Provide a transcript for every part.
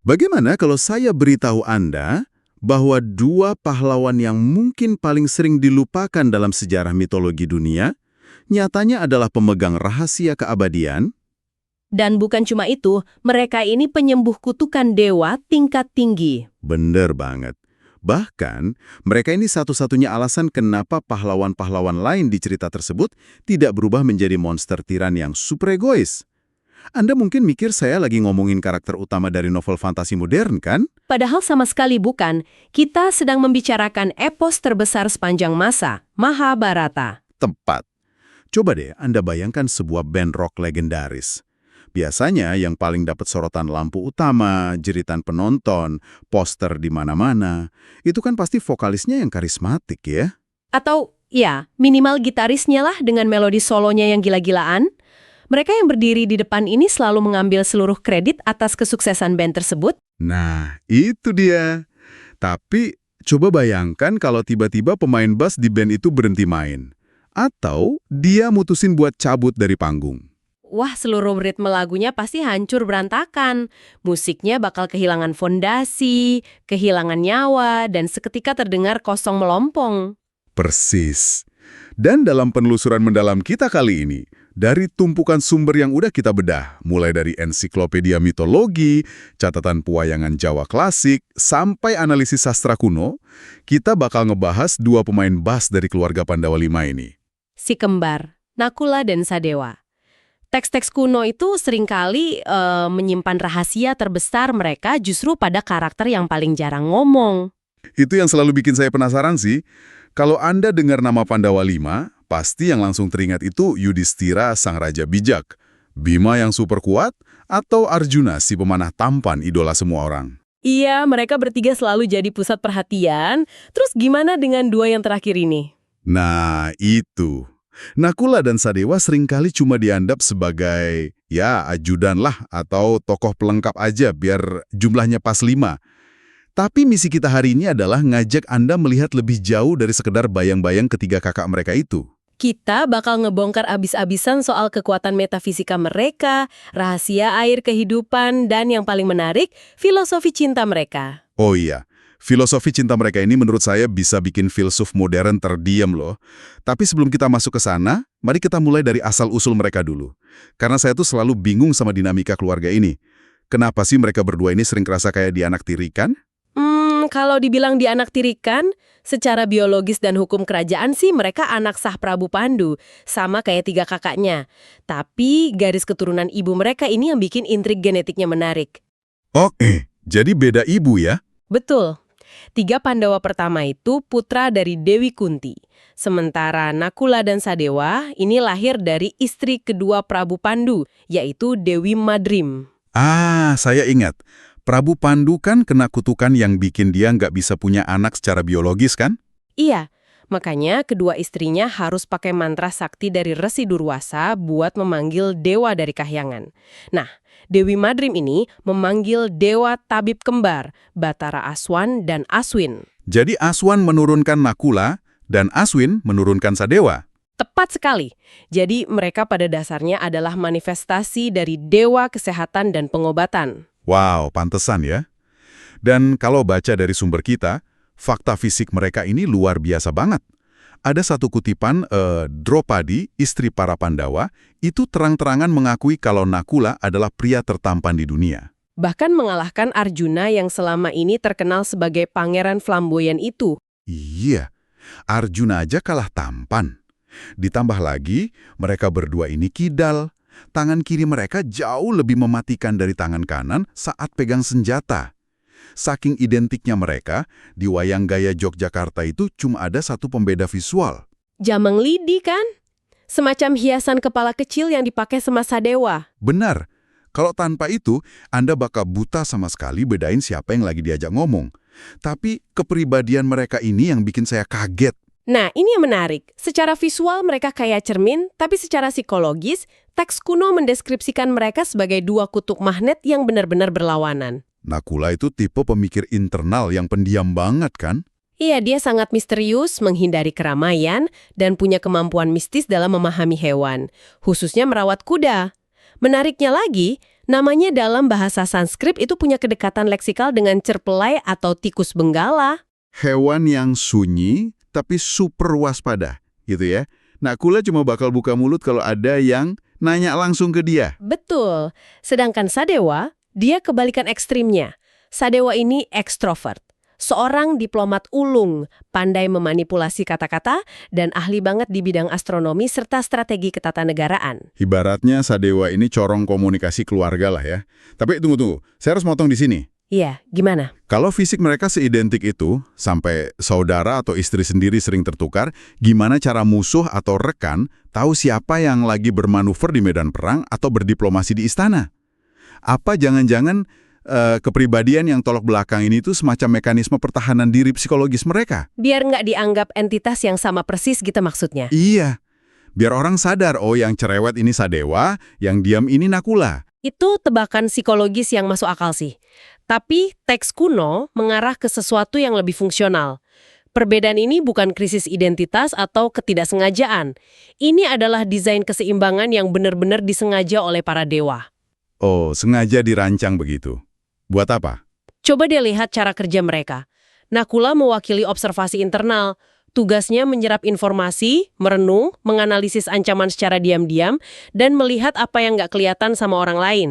Bagaimana kalau saya beritahu Anda bahwa dua pahlawan yang mungkin paling sering dilupakan dalam sejarah mitologi dunia, nyatanya adalah pemegang rahasia keabadian? Dan bukan cuma itu, mereka ini penyembuh kutukan dewa tingkat tinggi. Bener banget. Bahkan, mereka ini satu-satunya alasan kenapa pahlawan-pahlawan lain di cerita tersebut tidak berubah menjadi monster tiran yang super egois. Anda mungkin mikir saya lagi ngomongin karakter utama dari novel fantasi modern, kan? Padahal sama sekali bukan. Kita sedang membicarakan epos terbesar sepanjang masa, Mahabharata. Tepat. Coba deh Anda bayangkan sebuah band rock legendaris. Biasanya yang paling dapat sorotan lampu utama, jeritan penonton, poster di mana-mana, itu kan pasti vokalisnya yang karismatik ya. Atau, ya, minimal gitarisnya lah dengan melodi solonya yang gila-gilaan. Mereka yang berdiri di depan ini selalu mengambil seluruh kredit atas kesuksesan band tersebut. Nah, itu dia. Tapi, coba bayangkan kalau tiba-tiba pemain bass di band itu berhenti main. Atau dia mutusin buat cabut dari panggung. Wah, seluruh ritme lagunya pasti hancur berantakan. Musiknya bakal kehilangan fondasi, kehilangan nyawa, dan seketika terdengar kosong melompong. Persis. Dan dalam penelusuran mendalam kita kali ini, dari tumpukan sumber yang udah kita bedah, mulai dari ensiklopedia mitologi, catatan pewayangan Jawa klasik, sampai analisis sastra kuno, kita bakal ngebahas dua pemain bass dari keluarga Pandawa V ini. Si kembar, Nakula dan Sadewa. Teks-teks kuno itu seringkali menyimpan rahasia terbesar mereka justru pada karakter yang paling jarang ngomong. Itu yang selalu bikin saya penasaran sih. Kalau Anda dengar nama Pandawa V, pasti yang langsung teringat itu Yudhistira sang raja bijak, Bima yang super kuat, atau Arjuna si pemanah tampan idola semua orang. Iya, mereka bertiga selalu jadi pusat perhatian. Terus gimana dengan dua yang terakhir ini? Nah, itu. Nakula dan Sadewa seringkali cuma dianggap sebagai, ya, ajudan lah atau tokoh pelengkap aja biar jumlahnya pas 5. Tapi misi kita hari ini adalah ngajak Anda melihat lebih jauh dari sekedar bayang-bayang ketiga kakak mereka itu. Kita bakal ngebongkar abis-abisan soal kekuatan metafisika mereka, rahasia air kehidupan, dan yang paling menarik, filosofi cinta mereka. Oh iya, filosofi cinta mereka ini menurut saya bisa bikin filsuf modern terdiam loh. Tapi sebelum kita masuk ke sana, mari kita mulai dari asal-usul mereka dulu. Karena saya tuh selalu bingung sama dinamika keluarga ini. Kenapa sih mereka berdua ini sering kerasa kayak dianaktirikan? Kalau dibilang dianaktirikan, secara biologis dan hukum kerajaan sih mereka anak sah Prabu Pandu, sama kayak 3 kakaknya. Tapi garis keturunan ibu mereka ini yang bikin intrik genetiknya menarik. Oke, jadi beda ibu ya? Betul. 3 Pandawa pertama itu putra dari Dewi Kunti. Sementara Nakula dan Sadewa ini lahir dari istri kedua Prabu Pandu, yaitu Dewi Madrim. Ah, saya ingat. Prabu Pandu kan kena kutukan yang bikin dia nggak bisa punya anak secara biologis kan? Iya, makanya kedua istrinya harus pakai mantra sakti dari Resi Durwasa buat memanggil dewa dari kahyangan. Nah, Dewi Madrim ini memanggil dewa tabib kembar, Batara Aswan dan Aswin. Jadi Aswan menurunkan Nakula dan Aswin menurunkan Sadewa. Tepat sekali. Jadi mereka pada dasarnya adalah manifestasi dari dewa kesehatan dan pengobatan. Wow, pantesan ya. Dan kalau baca dari sumber kita, fakta fisik mereka ini luar biasa banget. Ada satu kutipan, Draupadi, istri para Pandawa, itu terang-terangan mengakui kalau Nakula adalah pria tertampan di dunia. Bahkan mengalahkan Arjuna yang selama ini terkenal sebagai pangeran flamboyan itu. Iya, Arjuna aja kalah tampan. Ditambah lagi, mereka berdua ini kidal. Tangan kiri mereka jauh lebih mematikan dari tangan kanan saat pegang senjata. Saking identiknya mereka, di wayang gaya Yogyakarta itu cuma ada satu pembeda visual. Jamang lidi kan? Semacam hiasan kepala kecil yang dipakai semasa dewa. Benar, Kalau tanpa itu, Anda bakal buta sama sekali bedain siapa yang lagi diajak ngomong. Tapi kepribadian mereka ini yang bikin saya kaget. Nah, ini yang menarik. Secara visual mereka kayak cermin, tapi secara psikologis, teks kuno mendeskripsikan mereka sebagai dua kutub magnet yang benar-benar berlawanan. Nakula itu tipe pemikir internal yang pendiam banget kan? Iya, dia sangat misterius, menghindari keramaian, dan punya kemampuan mistis dalam memahami hewan, khususnya merawat kuda. Menariknya lagi, namanya dalam bahasa Sanskrit itu punya kedekatan leksikal dengan cerpelai atau tikus benggala. Hewan yang sunyi tapi super waspada, gitu ya. Nakula cuma bakal buka mulut kalau ada yang nanya langsung ke dia. Betul. Sedangkan Sadewa, dia kebalikan ekstrimnya. Sadewa ini ekstrovert. Seorang diplomat ulung, pandai memanipulasi kata-kata, dan ahli banget di bidang astronomi serta strategi ketatanegaraan. Ibaratnya Sadewa ini corong komunikasi keluarga lah ya. Tapi tunggu, saya harus motong di sini. Iya, gimana? Kalau fisik mereka seidentik itu, sampai saudara atau istri sendiri sering tertukar, gimana cara musuh atau rekan tahu siapa yang lagi bermanuver di medan perang atau berdiplomasi di istana? Apa jangan-jangan kepribadian yang tolak belakang ini tuh semacam mekanisme pertahanan diri psikologis mereka? Biar nggak dianggap entitas yang sama persis gitu maksudnya. Iya, biar orang sadar, oh yang cerewet ini Sadewa, yang diam ini Nakula. Itu tebakan psikologis yang masuk akal sih. Tapi teks kuno mengarah ke sesuatu yang lebih fungsional. Perbedaan ini bukan krisis identitas atau ketidaksengajaan. Ini adalah desain keseimbangan yang benar-benar disengaja oleh para dewa. Oh, sengaja dirancang begitu. Buat apa? Coba deh lihat cara kerja mereka. Nakula mewakili observasi internal. Tugasnya menyerap informasi, merenung, menganalisis ancaman secara diam-diam, dan melihat apa yang nggak kelihatan sama orang lain.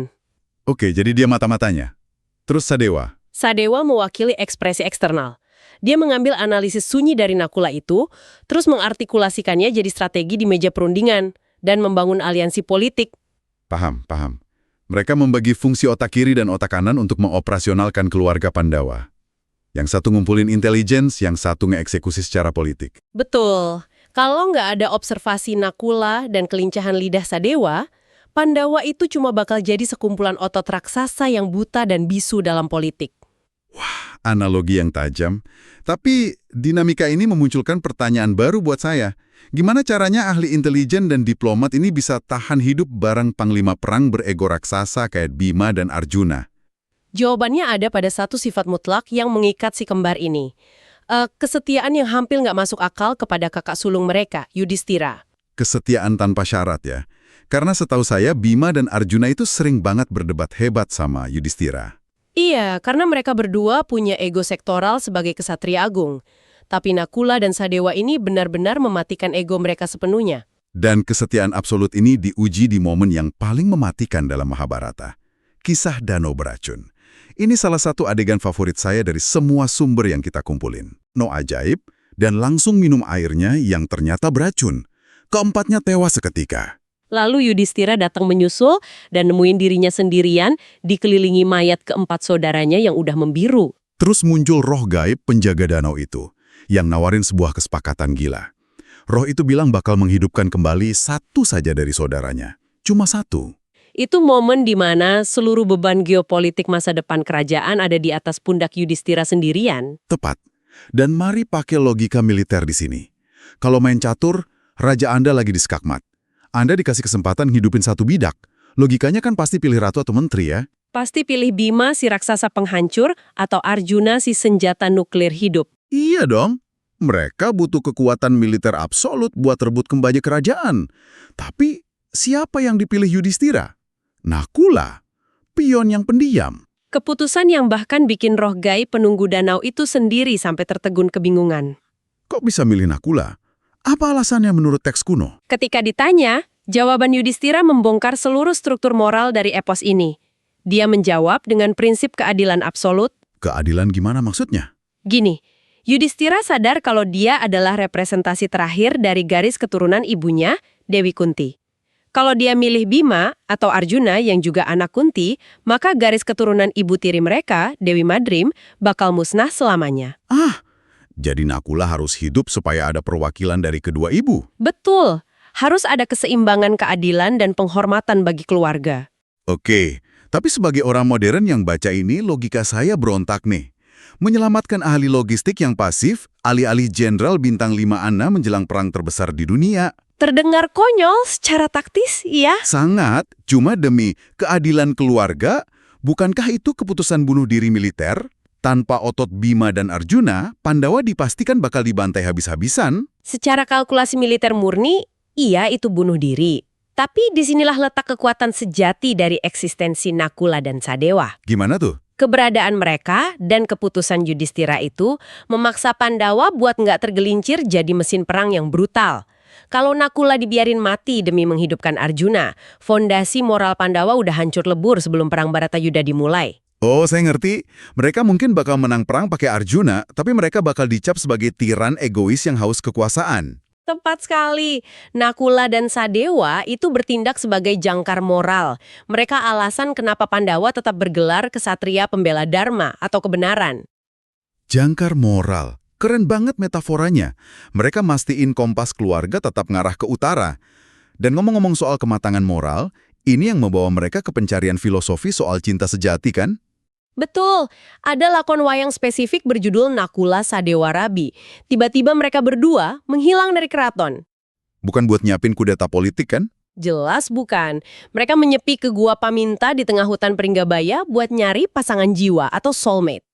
Oke, jadi dia mata-matanya. Terus Sadewa? Sadewa mewakili ekspresi eksternal. Dia mengambil analisis sunyi dari Nakula itu, terus mengartikulasikannya jadi strategi di meja perundingan, dan membangun aliansi politik. Paham. Mereka membagi fungsi otak kiri dan otak kanan untuk mengoperasionalkan keluarga Pandawa. Yang satu ngumpulin intelligence, yang satu ngeeksekusi secara politik. Betul. Kalau nggak ada observasi Nakula dan kelincahan lidah Sadewa, Pandawa itu cuma bakal jadi sekumpulan otot raksasa yang buta dan bisu dalam politik. Analogi yang tajam. Tapi dinamika ini memunculkan pertanyaan baru buat saya. Gimana caranya ahli intelijen dan diplomat ini bisa tahan hidup bareng panglima perang berego raksasa kayak Bima dan Arjuna? Jawabannya ada pada satu sifat mutlak yang mengikat si kembar ini. Kesetiaan yang hampir nggak masuk akal kepada kakak sulung mereka, Yudhistira. Kesetiaan tanpa syarat ya. Karena setahu saya Bima dan Arjuna itu sering banget berdebat hebat sama Yudhistira. Iya, karena mereka berdua punya ego sektoral sebagai kesatria agung. Tapi Nakula dan Sadewa ini benar-benar mematikan ego mereka sepenuhnya. Dan kesetiaan absolut ini diuji di momen yang paling mematikan dalam Mahabharata. Kisah Danau Beracun. Ini salah satu adegan favorit saya dari semua sumber yang kita kumpulin. No ajaib, dan langsung minum airnya yang ternyata beracun. Keempatnya tewas seketika. Lalu Yudhistira datang menyusul dan nemuin dirinya sendirian dikelilingi mayat keempat saudaranya yang udah membiru. Terus muncul roh gaib penjaga danau itu, yang nawarin sebuah kesepakatan gila. Roh itu bilang bakal menghidupkan kembali satu saja dari saudaranya. Cuma satu. Itu momen di mana seluruh beban geopolitik masa depan kerajaan ada di atas pundak Yudhistira sendirian. Tepat. Dan mari pakai logika militer di sini. Kalau main catur, raja Anda lagi di skakmat. Anda dikasih kesempatan hidupin satu bidak. Logikanya kan pasti pilih ratu atau menteri ya? Pasti pilih Bima si raksasa penghancur atau Arjuna si senjata nuklir hidup. Iya dong. Mereka butuh kekuatan militer absolut buat rebut kembali kerajaan. Tapi siapa yang dipilih Yudhistira? Nakula, pion yang pendiam. Keputusan yang bahkan bikin roh gaib penunggu danau itu sendiri sampai tertegun kebingungan. Kok bisa milih Nakula? Apa alasannya menurut teks kuno? Ketika ditanya, jawaban Yudhistira membongkar seluruh struktur moral dari epos ini. Dia menjawab dengan prinsip keadilan absolut. Keadilan gimana maksudnya? Gini, Yudhistira sadar kalau dia adalah representasi terakhir dari garis keturunan ibunya, Dewi Kunti. Kalau dia milih Bima atau Arjuna yang juga anak Kunti, maka garis keturunan ibu tiri mereka, Dewi Madrim, bakal musnah selamanya. Jadi Nakula harus hidup supaya ada perwakilan dari kedua ibu? Betul. Harus ada keseimbangan keadilan dan penghormatan bagi keluarga. Oke, Tapi sebagai orang modern yang baca ini, logika saya berontak nih. Menyelamatkan ahli logistik yang pasif, alih-alih jenderal bintang 5 Anna menjelang perang terbesar di dunia. Terdengar konyol secara taktis, iya. Sangat, cuma demi keadilan keluarga, bukankah itu keputusan bunuh diri militer? Tanpa otot Bima dan Arjuna, Pandawa dipastikan bakal dibantai habis-habisan. Secara kalkulasi militer murni, iya itu bunuh diri. Tapi disinilah letak kekuatan sejati dari eksistensi Nakula dan Sadewa. Gimana tuh? Keberadaan mereka dan keputusan Yudhistira itu memaksa Pandawa buat nggak tergelincir jadi mesin perang yang brutal. Kalau Nakula dibiarin mati demi menghidupkan Arjuna, fondasi moral Pandawa udah hancur lebur sebelum perang Baratayuda dimulai. Oh, saya ngerti. Mereka mungkin bakal menang perang pakai Arjuna, tapi mereka bakal dicap sebagai tiran egois yang haus kekuasaan. Tepat sekali. Nakula dan Sadewa itu bertindak sebagai jangkar moral. Mereka alasan kenapa Pandawa tetap bergelar kesatria pembela Dharma atau kebenaran. Jangkar moral. Keren banget metaforanya. Mereka mastiin kompas keluarga tetap ngarah ke utara. Dan ngomong-ngomong soal kematangan moral, ini yang membawa mereka ke pencarian filosofi soal cinta sejati kan? Betul, ada lakon wayang spesifik berjudul Nakula Sadewa Rabi. Tiba-tiba mereka berdua menghilang dari keraton. Bukan buat nyiapin kudeta politik kan? Jelas bukan. Mereka menyepi ke Gua Paminta di tengah hutan Pringgabaya buat nyari pasangan jiwa atau soulmate.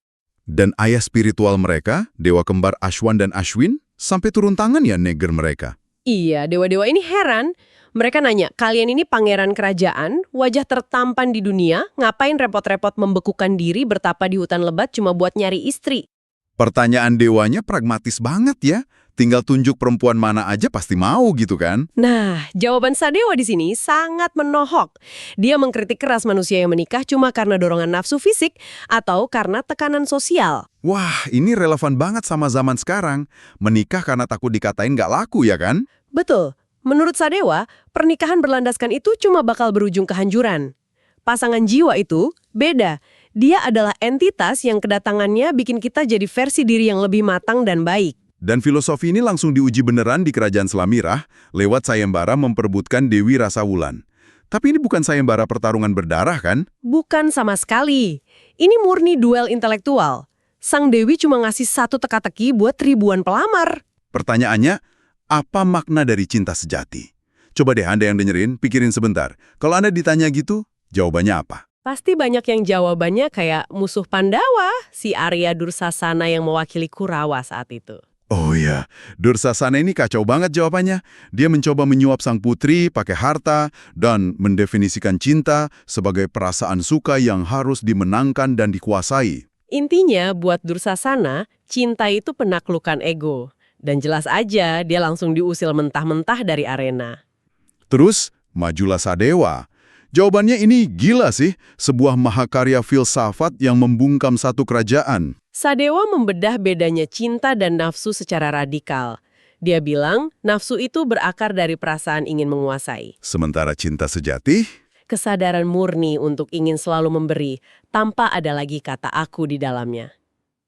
Dan ayah spiritual mereka, dewa kembar Ashwan dan Ashwin, sampai turun tangan ya neger mereka. Iya, dewa-dewa ini heran. Mereka nanya, kalian ini pangeran kerajaan, wajah tertampan di dunia, ngapain repot-repot membekukan diri bertapa di hutan lebat cuma buat nyari istri? Pertanyaan dewanya pragmatis banget ya. Tinggal tunjuk perempuan mana aja pasti mau gitu kan? Nah, jawaban Sadewa di sini sangat menohok. Dia mengkritik keras manusia yang menikah cuma karena dorongan nafsu fisik atau karena tekanan sosial. Wah, ini relevan banget sama zaman sekarang. Menikah karena takut dikatain nggak laku ya kan? Betul. Menurut Sadewa, pernikahan berlandaskan itu cuma bakal berujung kehancuran. Pasangan jiwa itu beda. Dia adalah entitas yang kedatangannya bikin kita jadi versi diri yang lebih matang dan baik. Dan filosofi ini langsung diuji beneran di kerajaan Selamirah lewat sayembara memperebutkan Dewi Rasawulan. Tapi ini bukan sayembara pertarungan berdarah kan? Bukan sama sekali. Ini murni duel intelektual. Sang Dewi cuma ngasih satu teka-teki buat ribuan pelamar. Pertanyaannya, apa makna dari cinta sejati? Coba deh Anda yang dengerin, pikirin sebentar. Kalau Anda ditanya gitu, jawabannya apa? Pasti banyak yang jawabannya kayak musuh Pandawa, si Arya Dursasana yang mewakili Kurawa saat itu. Oh iya, Dursasana ini kacau banget jawabannya. Dia mencoba menyuap sang putri pakai harta dan mendefinisikan cinta sebagai perasaan suka yang harus dimenangkan dan dikuasai. Intinya, buat Dursasana, cinta itu penaklukan ego. Dan jelas aja, dia langsung diusil mentah-mentah dari arena. Terus, majulah Sadewa. Jawabannya ini gila sih, sebuah mahakarya filsafat yang membungkam satu kerajaan. Sadewa membedah bedanya cinta dan nafsu secara radikal. Dia bilang, nafsu itu berakar dari perasaan ingin menguasai. Sementara cinta sejati, Kesadaran murni untuk ingin selalu memberi, tanpa ada lagi kata aku di dalamnya.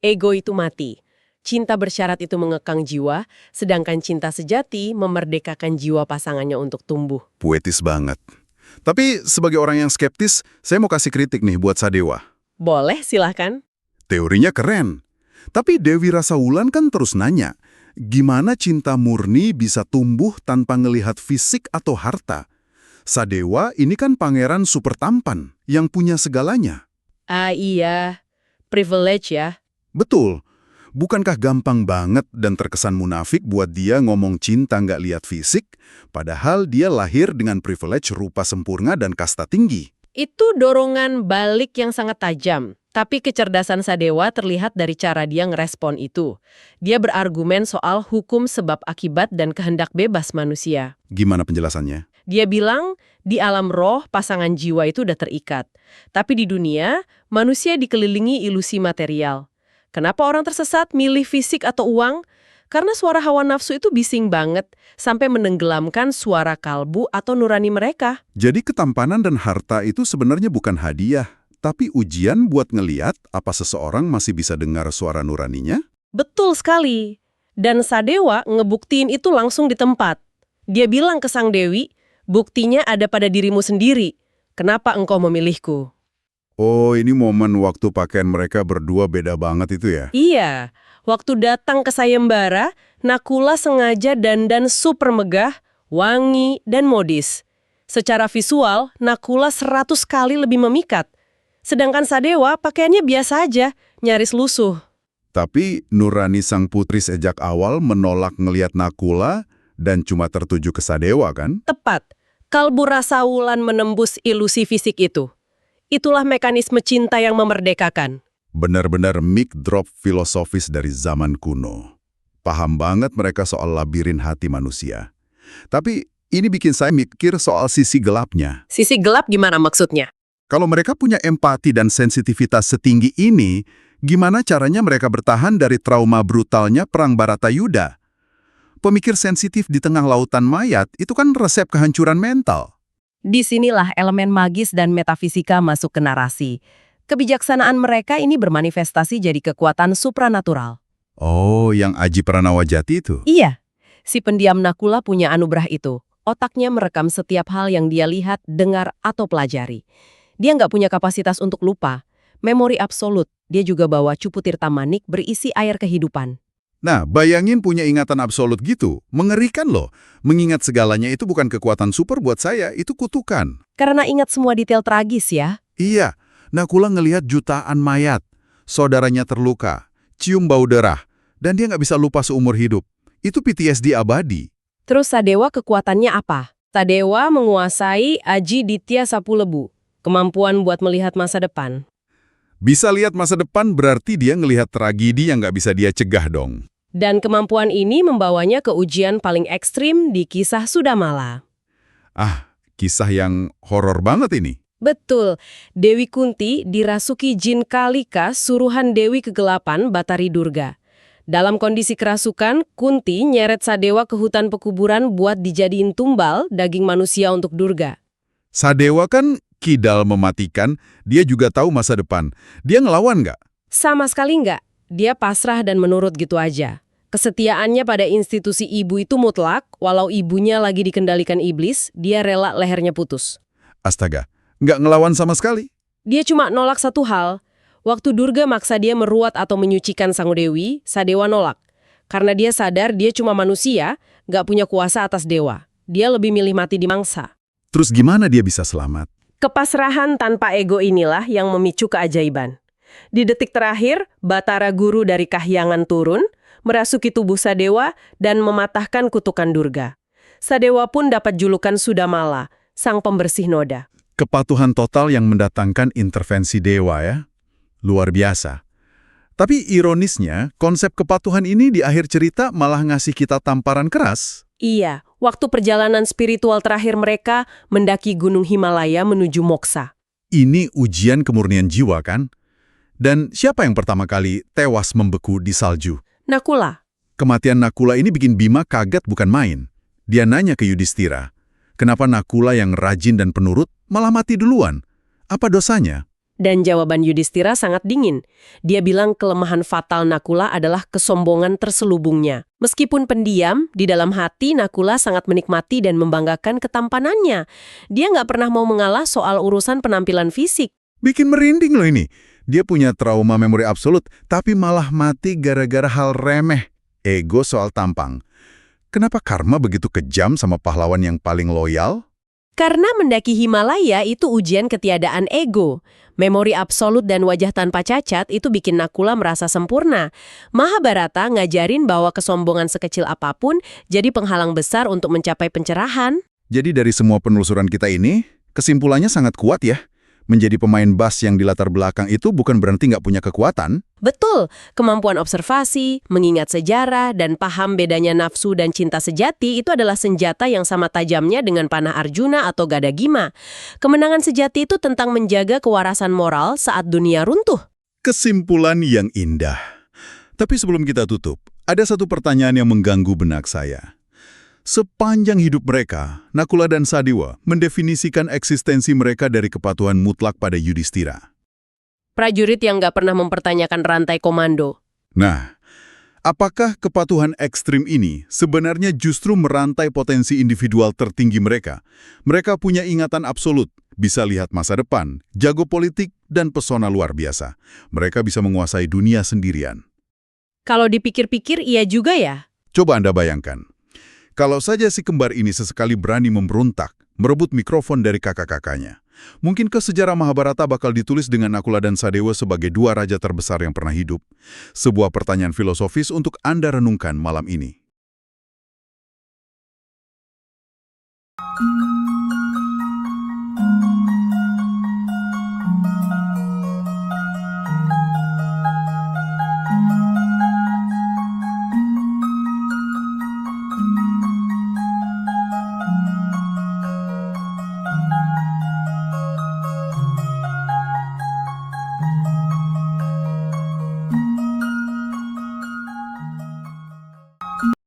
Ego itu mati. Cinta bersyarat itu mengekang jiwa, sedangkan cinta sejati memerdekakan jiwa pasangannya untuk tumbuh. puetis banget. Tapi sebagai orang yang skeptis, saya mau kasih kritik nih buat Sadewa. Boleh, silahkan. Teorinya keren. Tapi Dewi Rasawulan kan terus nanya, gimana cinta murni bisa tumbuh tanpa ngelihat fisik atau harta? Sadewa ini kan pangeran super tampan yang punya segalanya. Ah iya, privilege ya. Betul. Bukankah gampang banget dan terkesan munafik buat dia ngomong cinta nggak lihat fisik, padahal dia lahir dengan privilege rupa sempurna dan kasta tinggi? Itu dorongan balik yang sangat tajam. Tapi kecerdasan Sadewa terlihat dari cara dia ngerespon itu. Dia berargumen soal hukum sebab akibat dan kehendak bebas manusia. Gimana penjelasannya? Dia bilang, di alam roh pasangan jiwa itu udah terikat. Tapi di dunia, manusia dikelilingi ilusi material. Kenapa orang tersesat milih fisik atau uang? Karena suara hawa nafsu itu bising banget, sampai menenggelamkan suara kalbu atau nurani mereka. Jadi ketampanan dan harta itu sebenarnya bukan hadiah, tapi ujian buat ngeliat apa seseorang masih bisa dengar suara nuraninya? Betul sekali. Dan Sadewa ngebuktiin itu langsung di tempat. Dia bilang ke Sang Dewi, buktinya ada pada dirimu sendiri. Kenapa engkau memilihku? Oh, ini momen waktu pakaian mereka berdua beda banget itu ya? Iya, waktu datang ke sayembara, Nakula sengaja dandan super megah, wangi, dan modis. Secara visual, Nakula 100 kali lebih memikat. Sedangkan Sadewa pakaiannya biasa aja, nyaris lusuh. Tapi Nurani sang putri sejak awal menolak ngelihat Nakula dan cuma tertuju ke Sadewa kan? Tepat, kalbu rasa wulan menembus ilusi fisik itu. Itulah mekanisme cinta yang memerdekakan. Benar-benar mic drop filosofis dari zaman kuno. Paham banget mereka soal labirin hati manusia. Tapi ini bikin saya mikir soal sisi gelapnya. Sisi gelap gimana maksudnya? Kalau mereka punya empati dan sensitivitas setinggi ini, gimana caranya mereka bertahan dari trauma brutalnya Perang Baratayuda? Pemikir sensitif di tengah lautan mayat itu kan resep kehancuran mental. Disinilah elemen magis dan metafisika masuk ke narasi. Kebijaksanaan mereka ini bermanifestasi jadi kekuatan supranatural. Oh, yang Aji Pranawajati itu? Iya, si pendiam Nakula punya anugerah itu. Otaknya merekam setiap hal yang dia lihat, dengar, atau pelajari. Dia nggak punya kapasitas untuk lupa. Memori absolut, dia juga bawa cupu tirta manik berisi air kehidupan. Nah, bayangin punya ingatan absolut gitu. Mengerikan loh. Mengingat segalanya itu bukan kekuatan super buat saya, itu kutukan. Karena ingat semua detail tragis ya. Iya, Nakula ngelihat jutaan mayat. Saudaranya terluka, cium bau darah, dan dia nggak bisa lupa seumur hidup. Itu PTSD abadi. Terus Sadewa kekuatannya apa? Sadewa menguasai Aji Ditya Sapulebu. Kemampuan buat melihat masa depan. Bisa lihat masa depan berarti dia ngelihat tragedi yang nggak bisa dia cegah dong. Dan kemampuan ini membawanya ke ujian paling ekstrim di kisah Sudamala. Ah, kisah yang horor banget ini. Betul, Dewi Kunti dirasuki jin Kalika suruhan Dewi Kegelapan Batari Durga. Dalam kondisi kerasukan, Kunti nyeret Sadewa ke hutan pekuburan buat dijadiin tumbal daging manusia untuk Durga. Sadewa kan kidal mematikan, dia juga tahu masa depan. Dia ngelawan nggak? Sama sekali nggak. Dia pasrah dan menurut gitu aja. Kesetiaannya pada institusi ibu itu mutlak, walau ibunya lagi dikendalikan iblis, dia rela lehernya putus. Astaga, nggak ngelawan sama sekali. Dia cuma nolak satu hal. Waktu Durga maksa dia meruat atau menyucikan Sang Dewi, Sadewa nolak. Karena dia sadar dia cuma manusia, nggak punya kuasa atas dewa. Dia lebih milih mati di mangsa. Terus gimana dia bisa selamat? Kepasrahan tanpa ego inilah yang memicu keajaiban. Di detik terakhir, Batara Guru dari Kahyangan turun, merasuki tubuh Sadewa, dan mematahkan kutukan Durga. Sadewa pun dapat julukan Sudamala, sang pembersih noda. Kepatuhan total yang mendatangkan intervensi dewa ya. Luar biasa. Tapi ironisnya, konsep kepatuhan ini di akhir cerita malah ngasih kita tamparan keras. Iya, waktu perjalanan spiritual terakhir mereka mendaki Gunung Himalaya menuju Moksa. Ini ujian kemurnian jiwa kan? Dan siapa yang pertama kali tewas membeku di salju? Nakula. Kematian Nakula ini bikin Bima kaget bukan main. Dia nanya ke Yudhistira, kenapa Nakula yang rajin dan penurut malah mati duluan? Apa dosanya? Dan jawaban Yudhistira sangat dingin. Dia bilang kelemahan fatal Nakula adalah kesombongan terselubungnya. Meskipun pendiam, di dalam hati Nakula sangat menikmati dan membanggakan ketampanannya. Dia nggak pernah mau mengalah soal urusan penampilan fisik. Bikin merinding loh ini. Dia punya trauma memori absolut, tapi malah mati gara-gara hal remeh. Ego soal tampang. Kenapa karma begitu kejam sama pahlawan yang paling loyal? Karena mendaki Himalaya itu ujian ketiadaan ego. Memori absolut dan wajah tanpa cacat itu bikin Nakula merasa sempurna. Mahabharata ngajarin bahwa kesombongan sekecil apapun jadi penghalang besar untuk mencapai pencerahan. Jadi dari semua penelusuran kita ini, kesimpulannya sangat kuat ya. Menjadi pemain bass yang di latar belakang itu bukan berarti nggak punya kekuatan. Betul, kemampuan observasi, mengingat sejarah, dan paham bedanya nafsu dan cinta sejati itu adalah senjata yang sama tajamnya dengan panah Arjuna atau gada Gima. Kemenangan sejati itu tentang menjaga kewarasan moral saat dunia runtuh. Kesimpulan yang indah. Tapi sebelum kita tutup, ada satu pertanyaan yang mengganggu benak saya. Sepanjang hidup mereka, Nakula dan Sadewa mendefinisikan eksistensi mereka dari kepatuhan mutlak pada Yudhistira. Prajurit yang nggak pernah mempertanyakan rantai komando. Nah, apakah kepatuhan ekstrim ini sebenarnya justru merantai potensi individual tertinggi mereka? Mereka punya ingatan absolut, bisa lihat masa depan, jago politik, dan pesona luar biasa. Mereka bisa menguasai dunia sendirian. Kalau dipikir-pikir iya juga ya. Coba Anda bayangkan, kalau saja si kembar ini sesekali berani memberontak, merebut mikrofon dari kakak-kakaknya, mungkinkah sejarah Mahabharata bakal ditulis dengan Nakula dan Sadewa sebagai dua raja terbesar yang pernah hidup? Sebuah pertanyaan filosofis untuk Anda renungkan malam ini.